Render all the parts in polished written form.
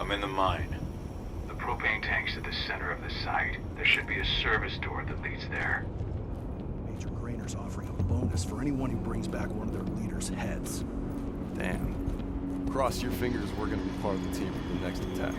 I'm in the mine. The propane tank's at the center of the site. There should be a service door that leads there. Major Grainer's offering a bonus for anyone who brings back one of their leaders' heads. Damn. Cross your fingers we're gonna be part of the team for the next attack.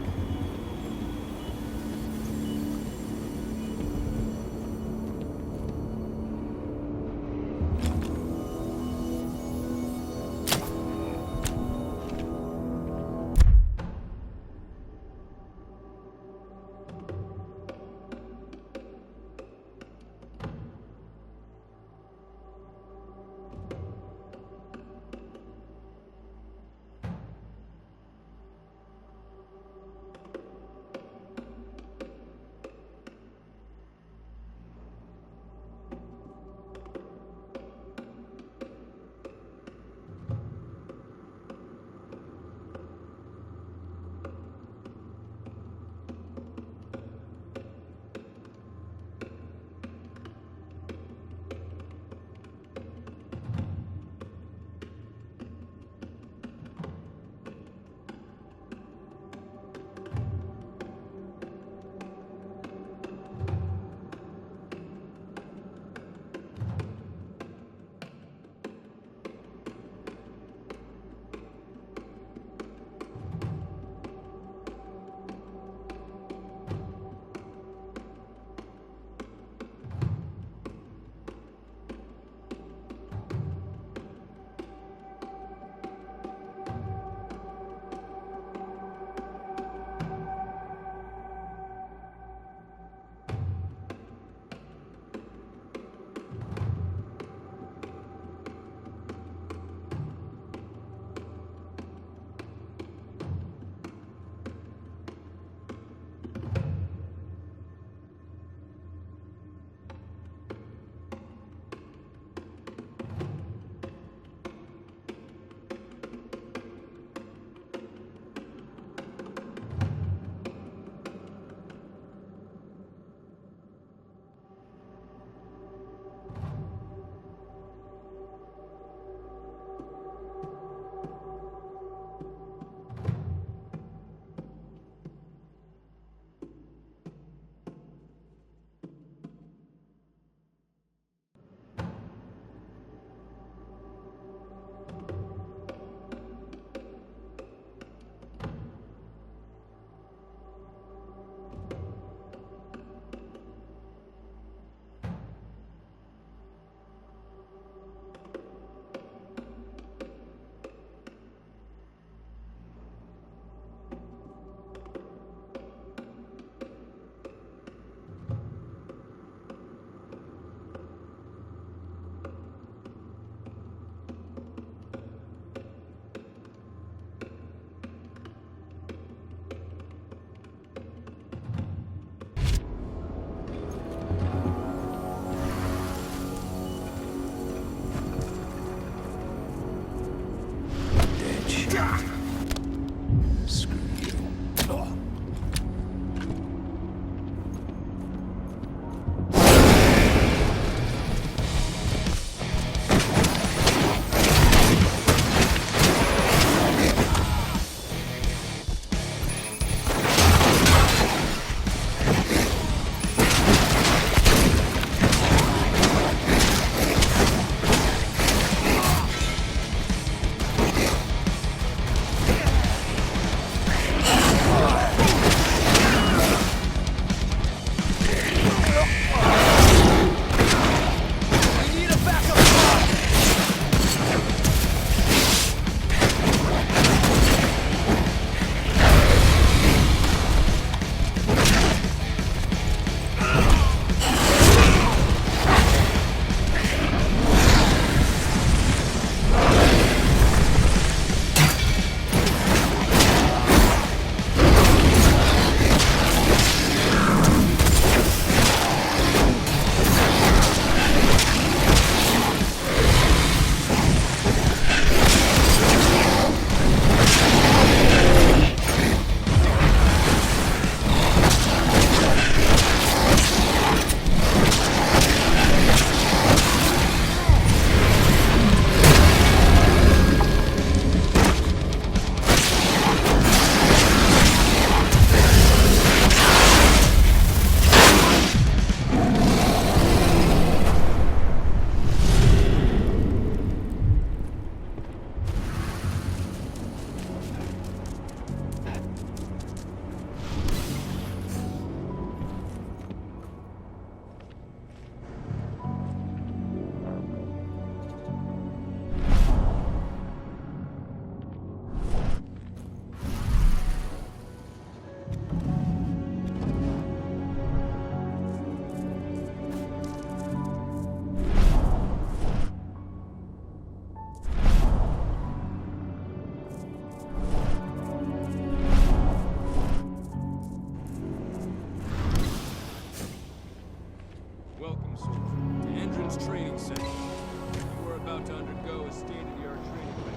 to undergo a state-of-the-art training plan.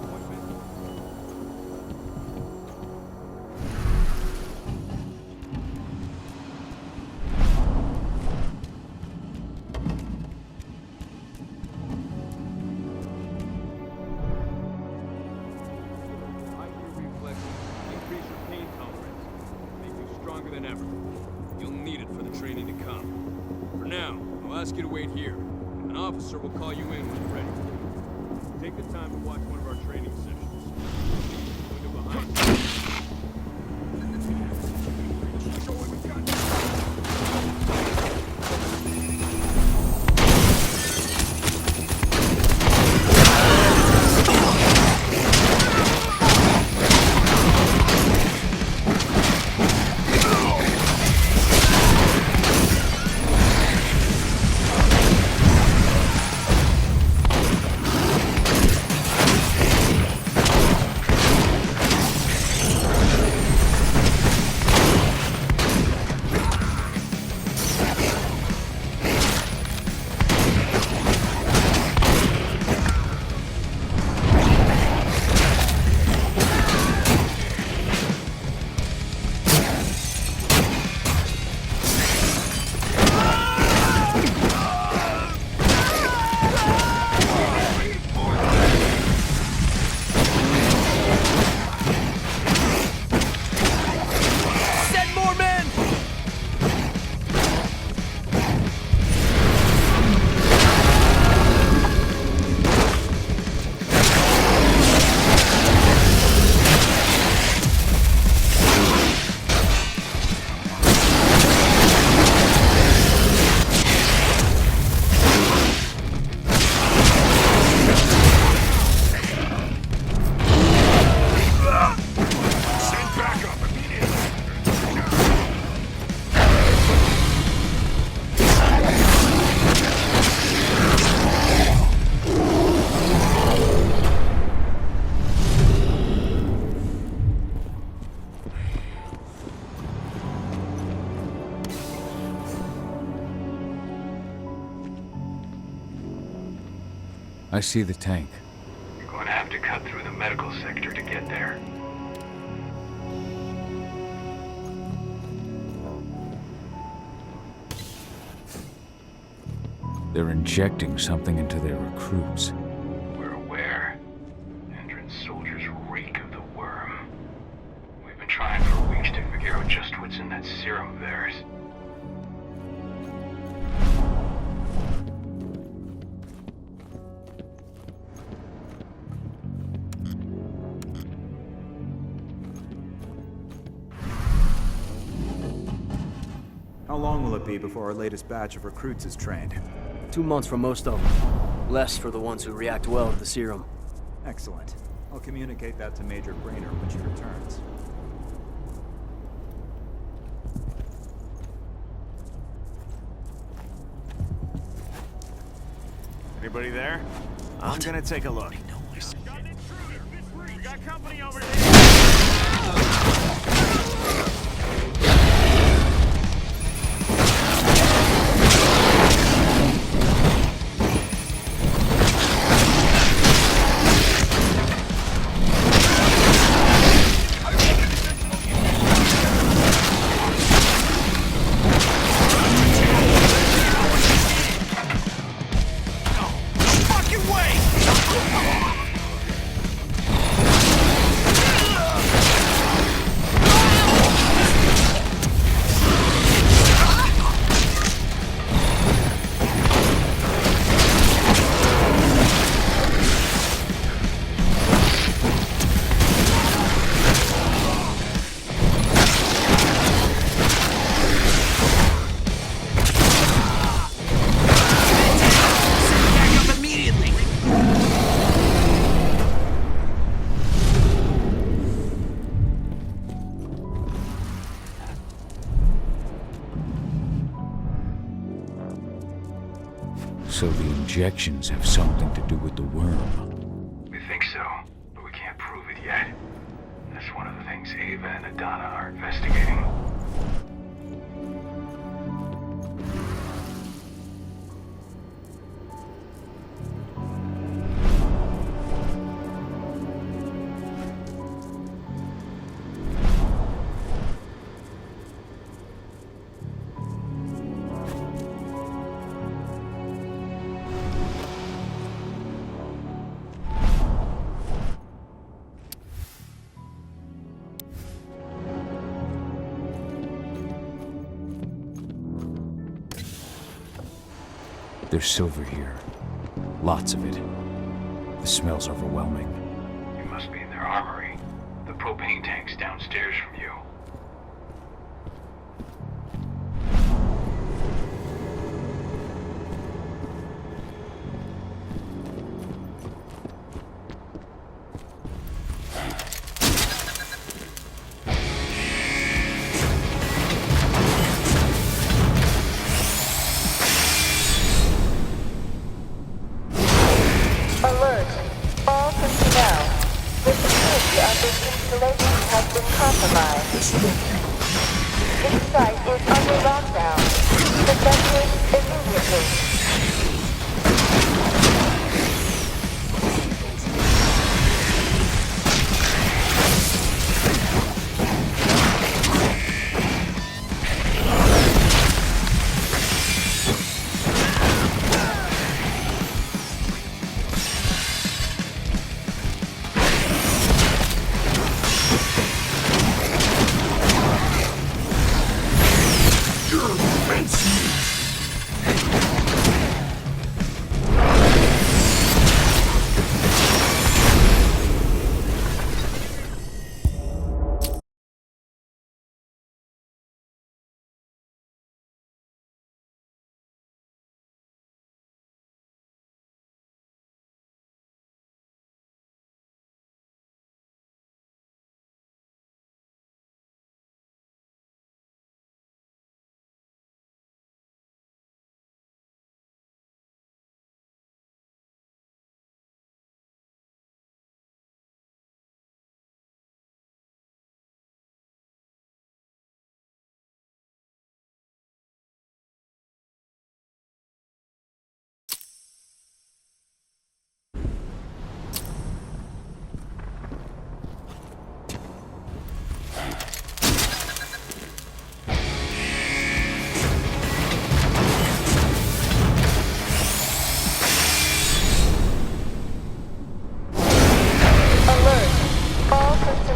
Appointment? Heighten your reflexes, increase your pain tolerance, make you stronger than ever. You'll need it for the training to come. For now, I'll ask you to wait here. An officer will call you in when you're ready. Take the time to watch one of our training sessions. Window behind you. Show what we got. I see the tank. You're going to have to cut through the medical sector to get there. They're injecting something into their recruits. We're aware. Entrance soldiers reek of the worm. We've been trying for weeks to figure out just what's in that serum of theirs. How long will it be before our latest batch of recruits is trained? 2 months for most of them. Less for the ones who react well to the serum. Excellent. I'll communicate that to Major Grainer when she returns. Anybody there? I'm gonna take a look. Got an intruder! We got company over there! So the injections have something to do with the worm. We think so, but we can't prove it yet. That's one of the things Ava and Adana are investigating. There's silver here. Lots of it. The smell's overwhelming. You must be in their armory. The propane tank's downstairs from you. Alert! All personnel. The security of this installation has been compromised. This site is under lockdown. Evacuate immediately.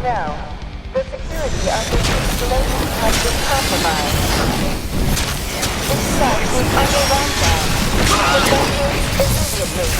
Now, the security of this installation has been compromised. This site is under lockdown. Evacuate immediately.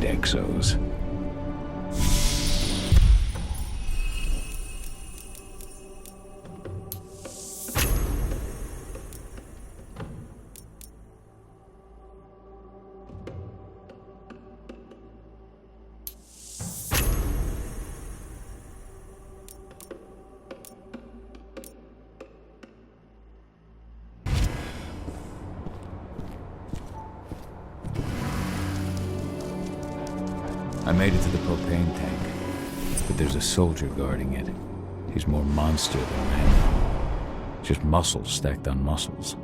Exos. I made it to the propane tank, but there's a soldier guarding it. He's more monster than man. Just muscles stacked on muscles.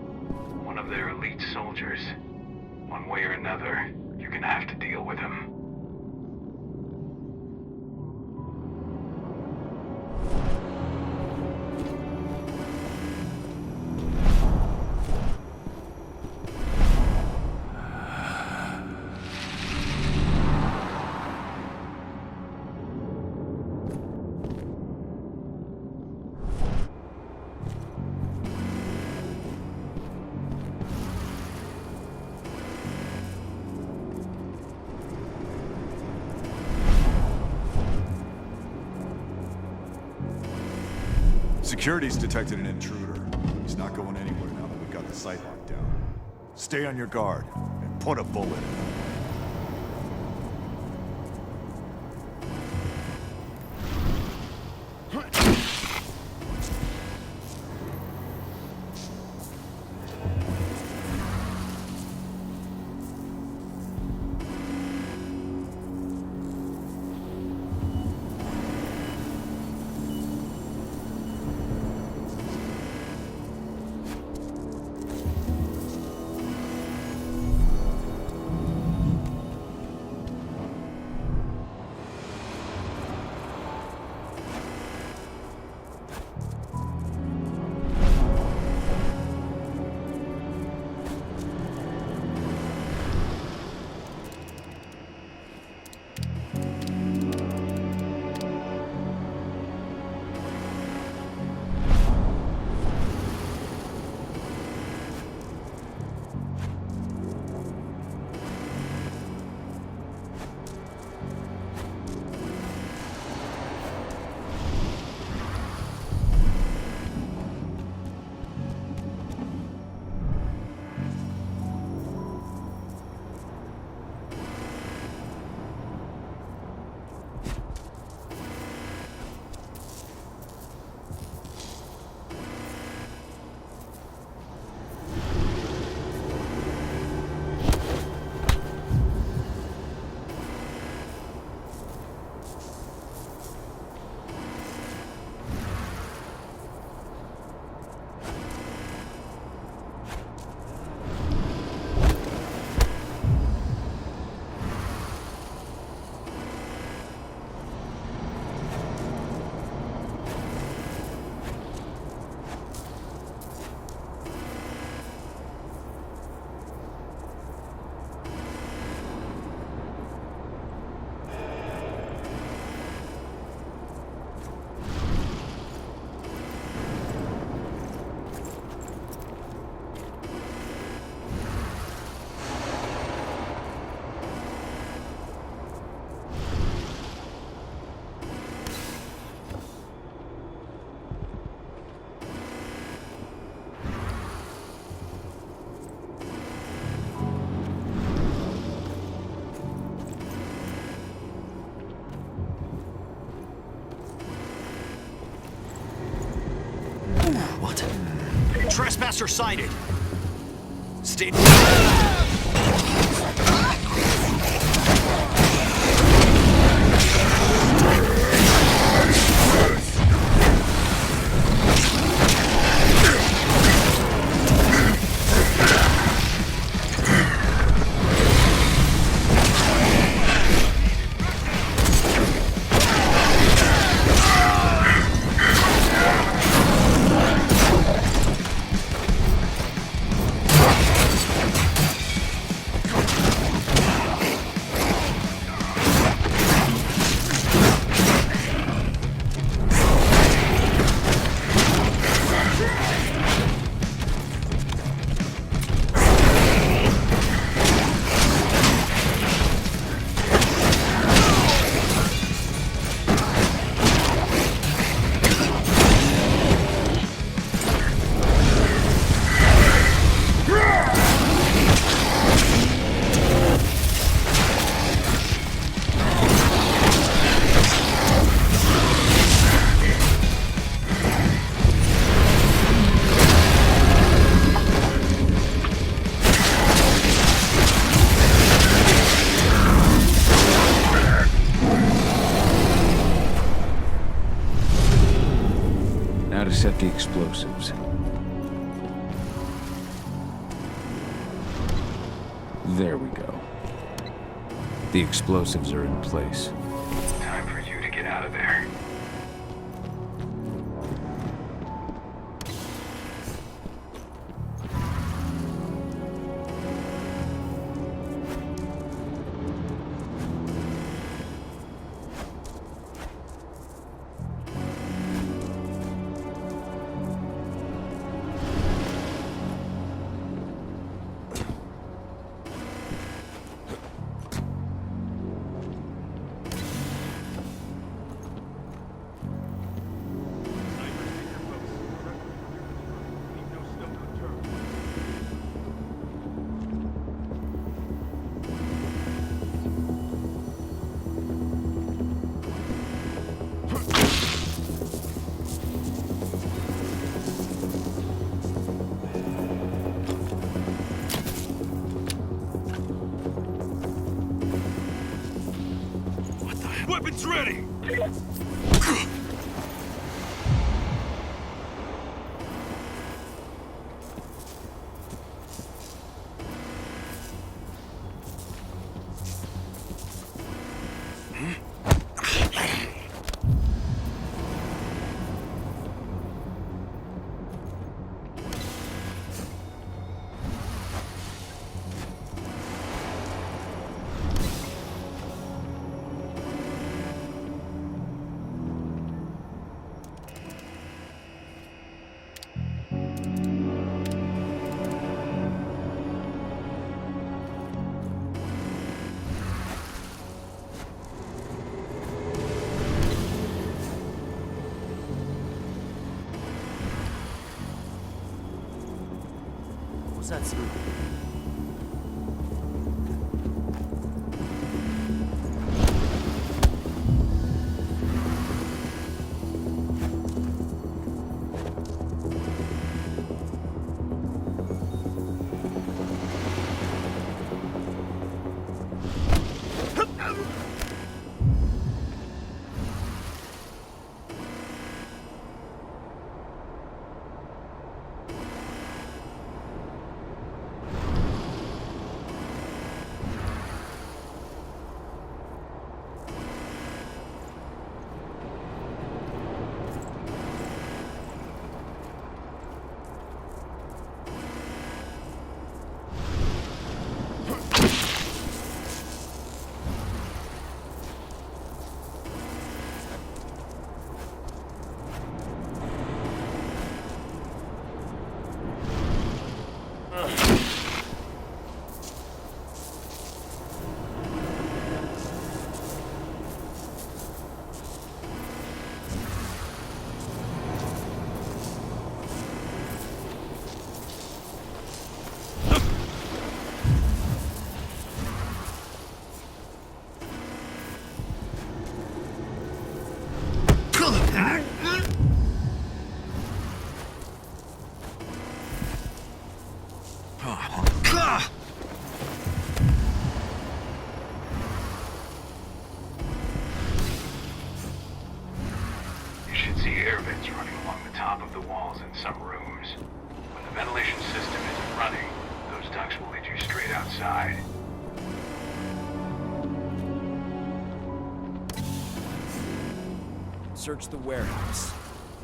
One of their elite soldiers. One way or another, you're gonna have to deal with him. Security's detected an intruder. He's not going anywhere now that we've got the site locked down. Stay on your guard and put a bullet in him. Trespasser sighted. Stay. To set the explosives. There we go. The explosives are in place. Time for you to get out of there. Weapons ready! What's that sound? You should see air vents running along the top of the walls in some rooms. When the ventilation system isn't running, those ducts will lead you straight outside. Search the warehouse.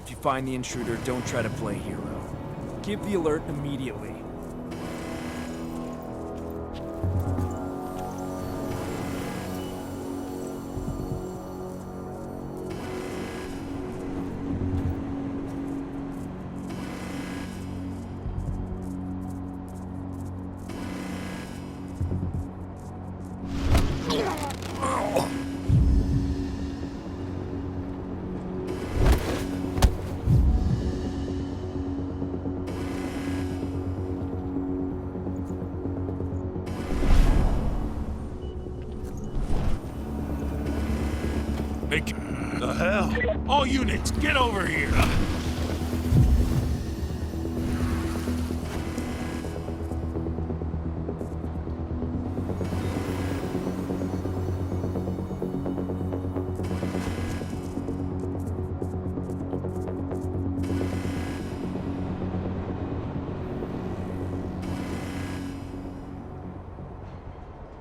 If you find the intruder, don't try to play hero. Give the alert immediately. The hell? All units, get over here!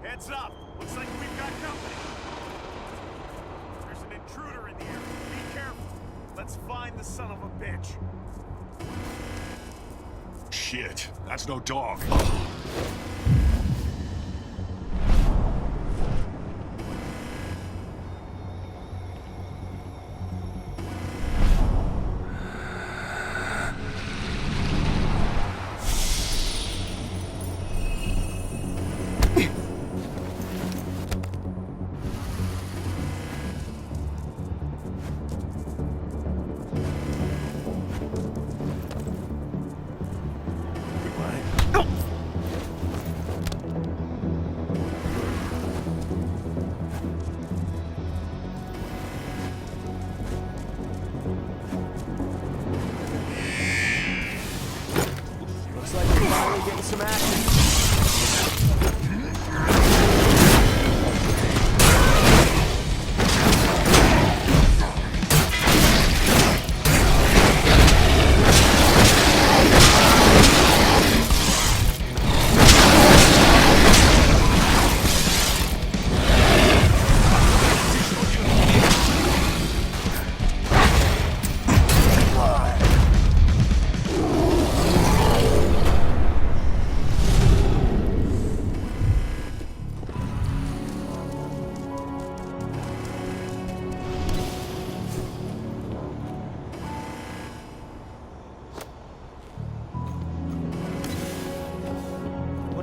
Heads up! Looks like we've got company. There's an intruder in the area. Be careful. Let's find the son of a bitch. Shit, that's no dog. Looks like we're finally getting some action.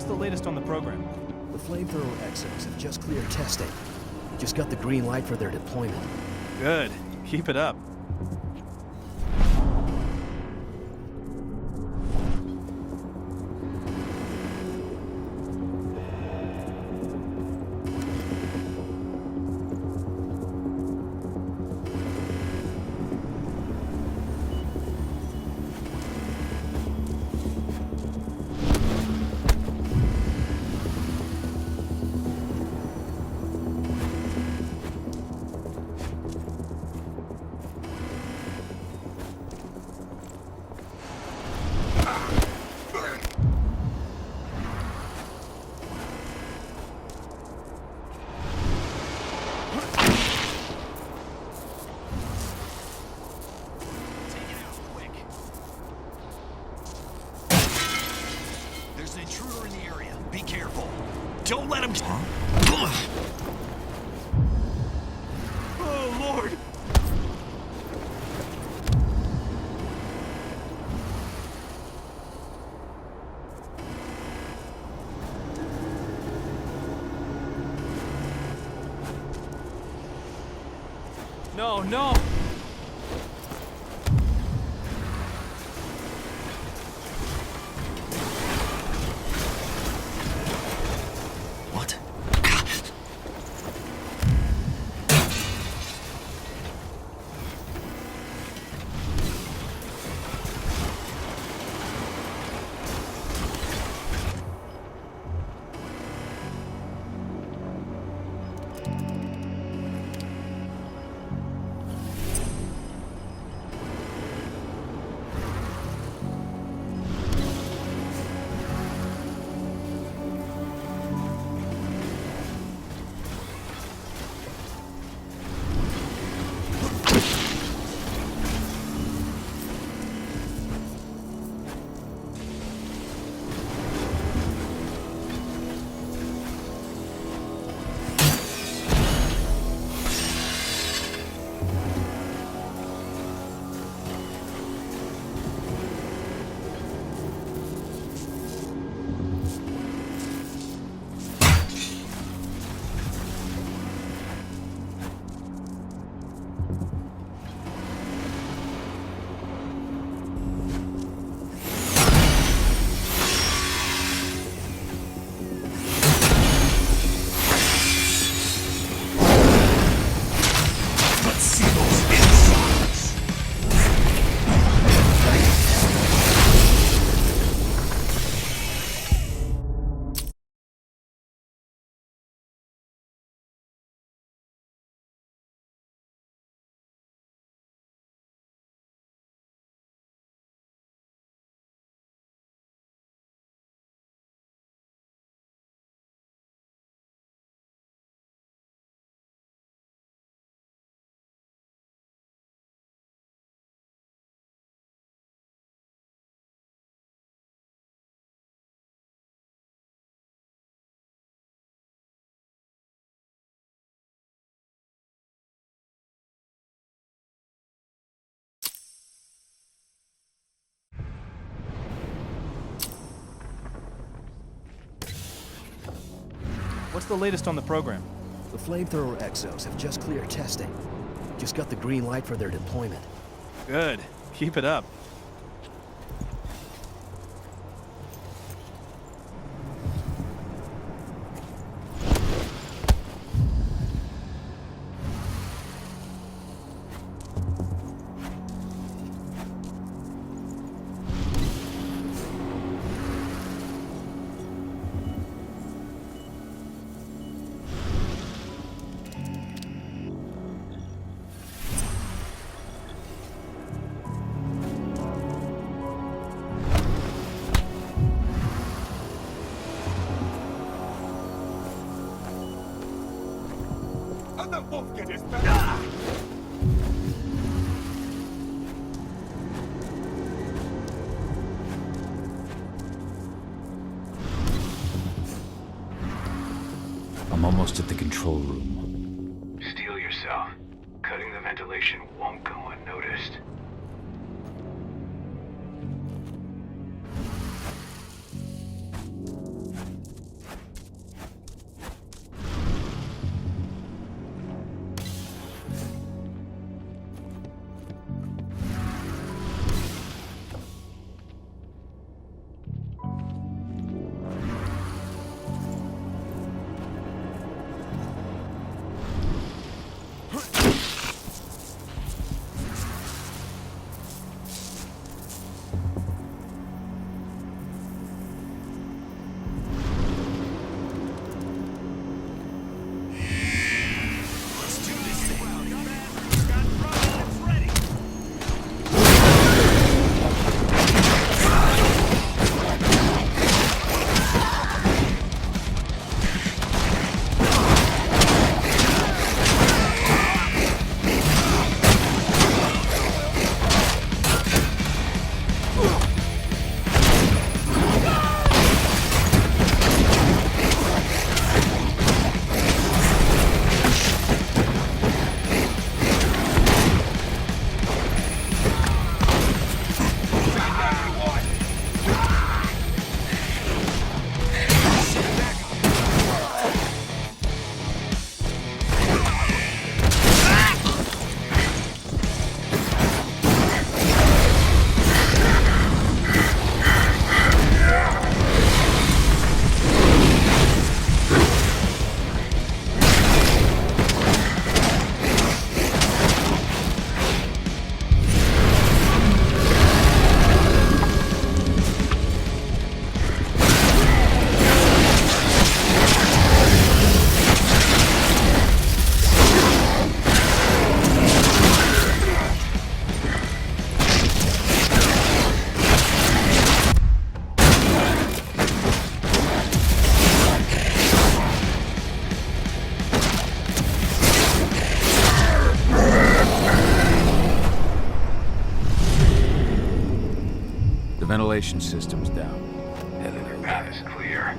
the latest on the program? The flamethrower exos have just cleared testing. Just got the green light for their deployment. Good. Keep it up. Don't let him... Oh, Lord! No, no! What's the latest on the program? The flamethrower exos have just cleared testing. Just got the green light for their deployment. Good. Keep it up. The wolf get his back. I'm almost at the control room. Steel yourself. Cutting the ventilation won't go unnoticed. ventilation system's down. Your path is clear.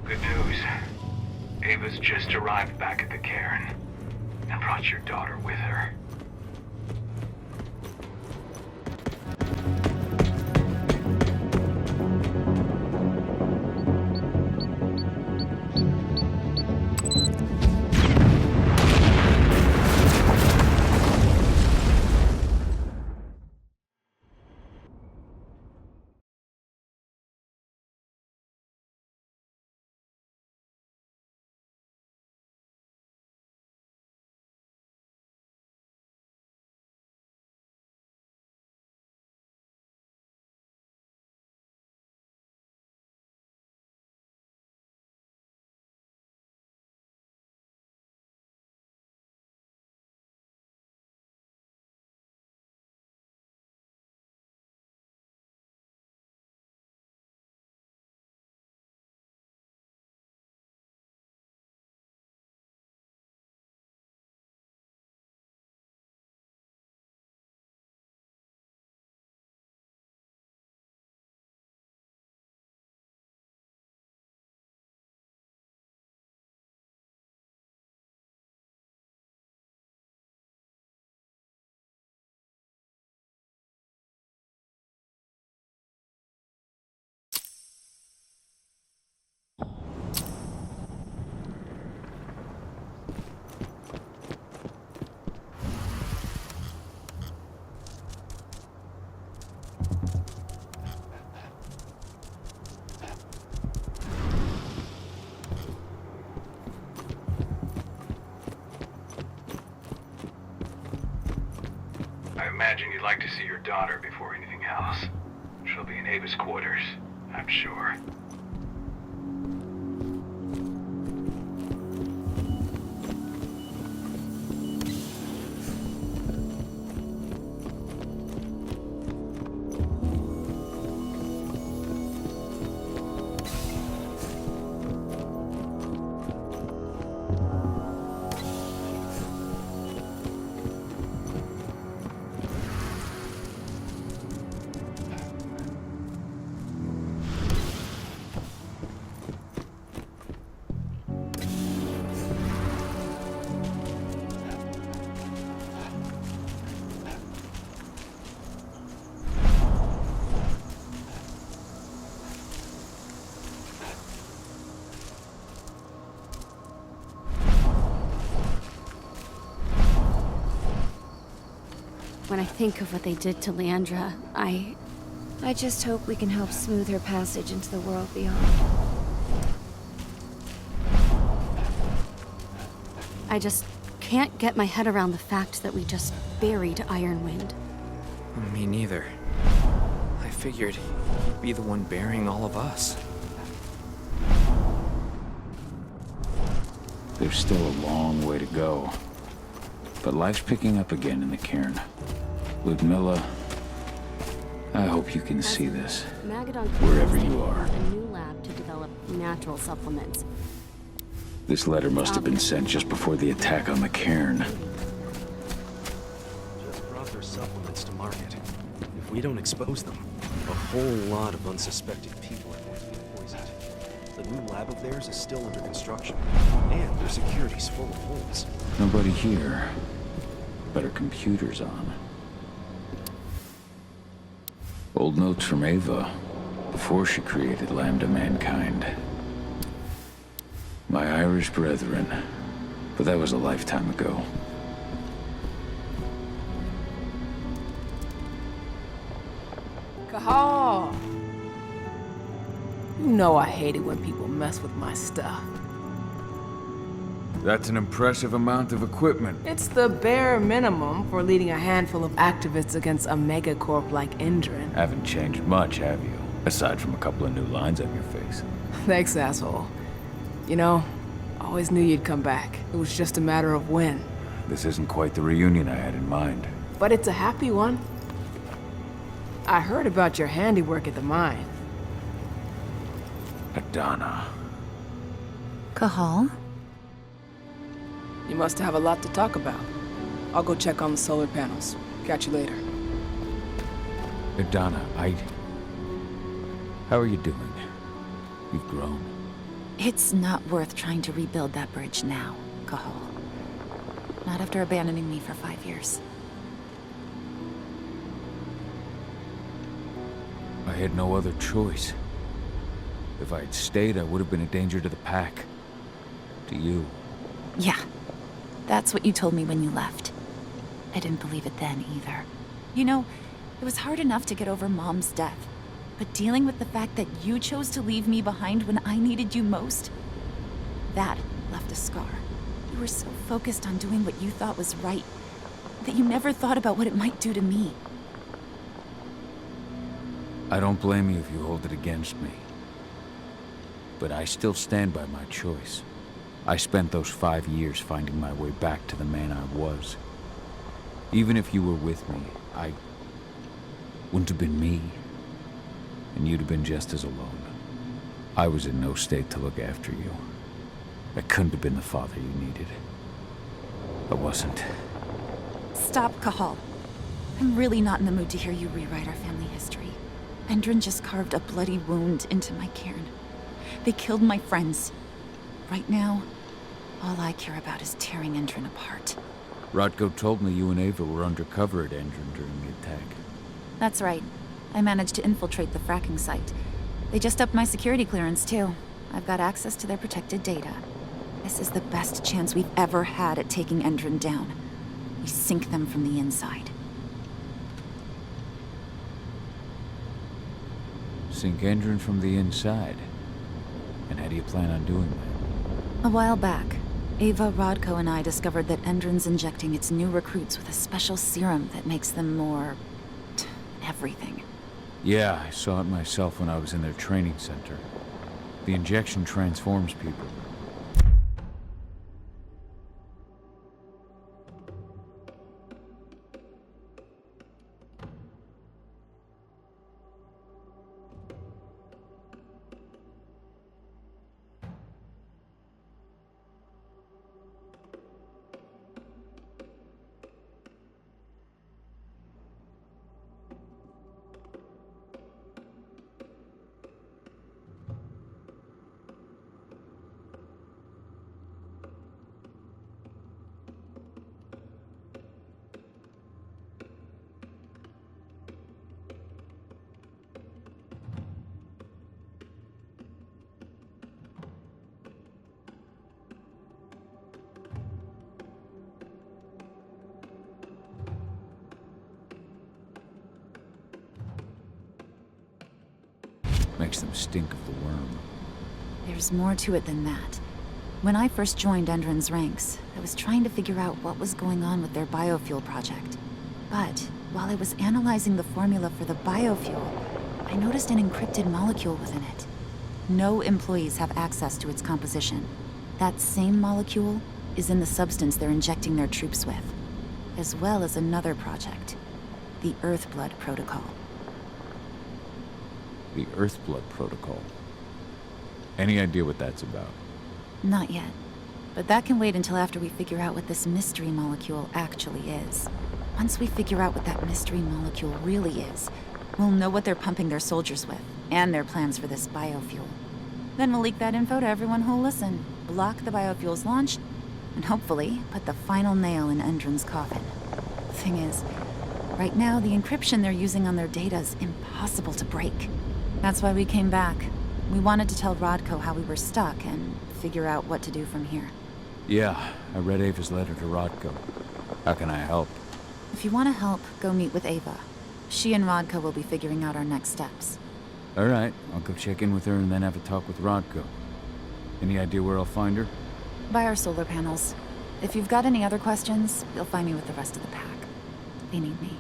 Good news. Ava's just arrived back at the cairn and brought your daughter with her. I imagine you'd like to see your daughter before anything else. She'll be in Ava's quarters, I'm sure. When I think of what they did to Leandra, I just hope we can help smooth her passage into the world beyond. I just can't get my head around the fact that we just buried Ironwind. Me neither. I figured he'd be the one burying all of us. There's still a long way to go. But life's picking up again in the cairn. Ludmilla, I hope you can see this, wherever you are. A new lab to develop natural supplements. This letter must have been sent just before the attack on the cairn. Just brought their supplements to market. If we don't expose them, a whole lot of unsuspecting people are going to be poisoned. The new lab of theirs is still under construction, and their security's full of holes. Nobody here, but our computer's on. Old notes from Ava, before she created Lambda Mankind. My Irish brethren, but that was a lifetime ago. Cahal! You know I hate it when people mess with my stuff. That's an impressive amount of equipment. It's the bare minimum for leading a handful of activists against a megacorp like Endrin. Haven't changed much, have you? Aside from a couple of new lines on your face. Thanks, asshole. You know, I always knew you'd come back. It was just a matter of when. This isn't quite the reunion I had in mind. But it's a happy one. I heard about your handiwork at the mine. Adana. Cahal? You must have a lot to talk about. I'll go check on the solar panels. Catch you later. Adana, how are you doing? You've grown. It's not worth trying to rebuild that bridge now, Cahal. Not after abandoning me for 5 years. I had no other choice. If I had stayed, I would have been a danger to the pack. To you. Yeah. That's what you told me when you left. I didn't believe it then, either. You know, it was hard enough to get over Mom's death. But dealing with the fact that you chose to leave me behind when I needed you most, that left a scar. You were so focused on doing what you thought was right, that you never thought about what it might do to me. I don't blame you if you hold it against me. But I still stand by my choice. I spent those 5 years finding my way back to the man I was. Even if you were with me, I wouldn't have been me. And you'd have been just as alone. I was in no state to look after you. I couldn't have been the father you needed. I wasn't. Stop, Cahal. I'm really not in the mood to hear you rewrite our family history. Endrin just carved a bloody wound into my cairn. They killed my friends. Right now, all I care about is tearing Endrin apart. Rotko told me you and Ava were undercover at Endrin during the attack. That's right. I managed to infiltrate the fracking site. They just upped my security clearance, too. I've got access to their protected data. This is the best chance we've ever had at taking Endrin down. We sink them from the inside. Sink Endrin from the inside? And how do you plan on doing that? A while back, Ava, Rodko, and I discovered that Endrin's injecting its new recruits with a special serum that makes them more... everything. Yeah, I saw it myself when I was in their training center. The injection transforms people. Makes them stink of the worm. There's more to it than that. When I first joined Endrin's ranks, I was trying to figure out what was going on with their biofuel project. But while I was analyzing the formula for the biofuel, I noticed an encrypted molecule within it. No employees have access to its composition. That same molecule is in the substance they're injecting their troops with, as well as another project, the Earthblood Protocol. The Earthblood Protocol. Any idea what that's about? Not yet. But that can wait until after we figure out what this mystery molecule actually is. Once we figure out what that mystery molecule really is, we'll know what they're pumping their soldiers with, and their plans for this biofuel. Then we'll leak that info to everyone who'll listen, block the biofuel's launch, and hopefully put the final nail in Endrin's coffin. Thing is, Right now, the encryption they're using on their data is impossible to break. That's why we came back. We wanted to tell Rodko how we were stuck and figure out what to do from here. Yeah, I read Ava's letter to Rodko. How can I help? If you want to help, go meet with Ava. She and Rodko will be figuring out our next steps. All right, I'll go check in with her and then have a talk with Rodko. Any idea where I'll find her? By our solar panels. If you've got any other questions, you'll find me with the rest of the pack. They need me.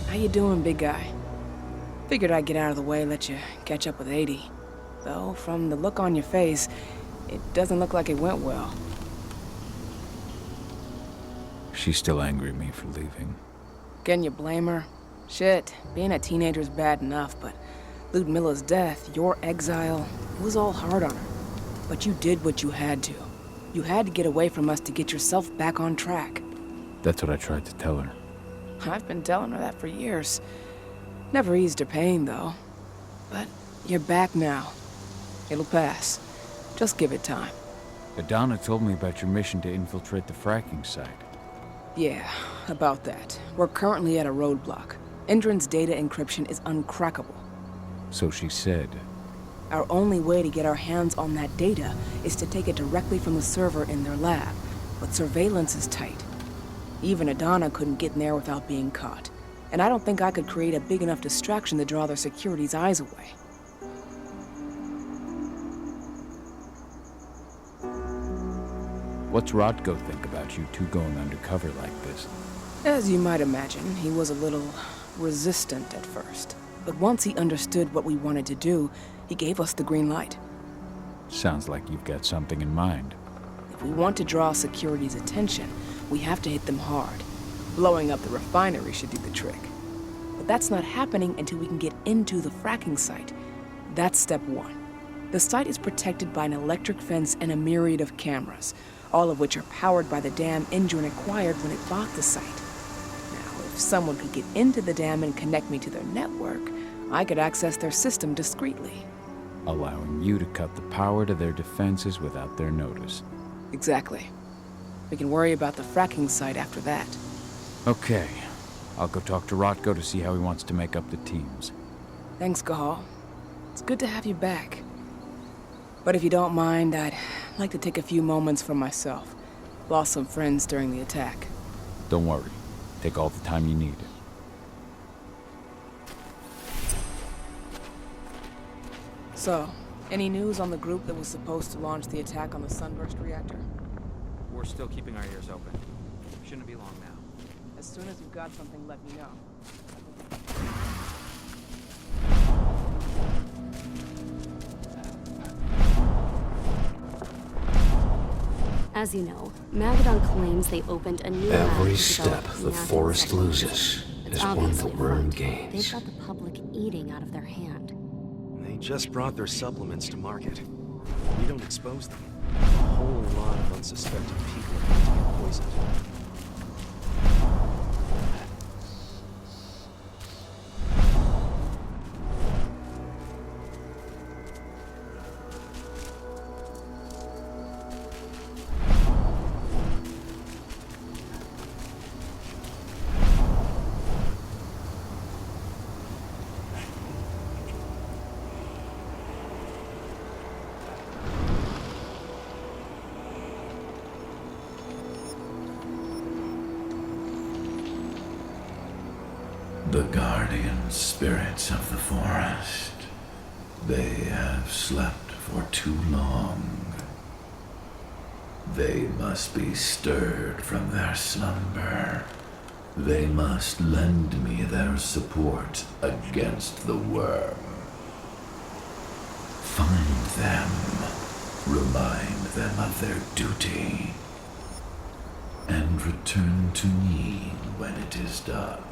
How you doing, big guy? Figured I'd get out of the way, let you catch up with 80. Though, from the look on your face, it doesn't look like it went well. She's still angry at me for leaving. Can you blame her? Shit, being a teenager's bad enough, but Ludmilla's death, your exile, it was all hard on her. But you did what you had to. You had to get away from us to get yourself back on track. That's what I tried to tell her. I've been telling her that for years. Never eased her pain, though. But you're back now. It'll pass. Just give it time. Adana told me about your mission to infiltrate the fracking site. Yeah, about that. We're currently at a roadblock. Endron's data encryption is uncrackable. So she said. Our only way to get our hands on that data is to take it directly from the server in their lab. But surveillance is tight. Even Adana couldn't get in there without being caught. And I don't think I could create a big enough distraction to draw their security's eyes away. What's Rodko think about you two going undercover like this? As you might imagine, he was a little resistant at first. But once he understood what we wanted to do, he gave us the green light. Sounds like you've got something in mind. If we want to draw security's attention, we have to hit them hard. Blowing up the refinery should do the trick. But that's not happening until we can get into the fracking site. That's step one. The site is protected by an electric fence and a myriad of cameras, all of which are powered by the dam Endron acquired when it bought the site. Now, if someone could get into the dam and connect me to their network, I could access their system discreetly. Allowing you to cut the power to their defenses without their notice. Exactly. We can worry about the fracking site after that. Okay. I'll go talk to Rodko to see how he wants to make up the teams. Thanks, Gahal. It's good to have you back. But if you don't mind, I'd like to take a few moments for myself. Lost some friends during the attack. Don't worry. Take all the time you need. So, any news on the group that was supposed to launch the attack on the Sunburst reactor? We're still keeping our ears open. Shouldn't be long now. As soon as you've got something, let me know. As you know, Magadon claims they opened a new Every lab to step develop the massive forest technology. loses It's is one obviously the worm afoot. gains. They've got the public eating out of their hand. They just brought their supplements to market. We don't expose them. A whole lot of unsuspecting people are going to get poisoned. The guardian spirits of the forest. They have slept for too long. They must be stirred from their slumber. They must lend me their support against the worm. Find them. Remind them of their duty. And return to me when it is done.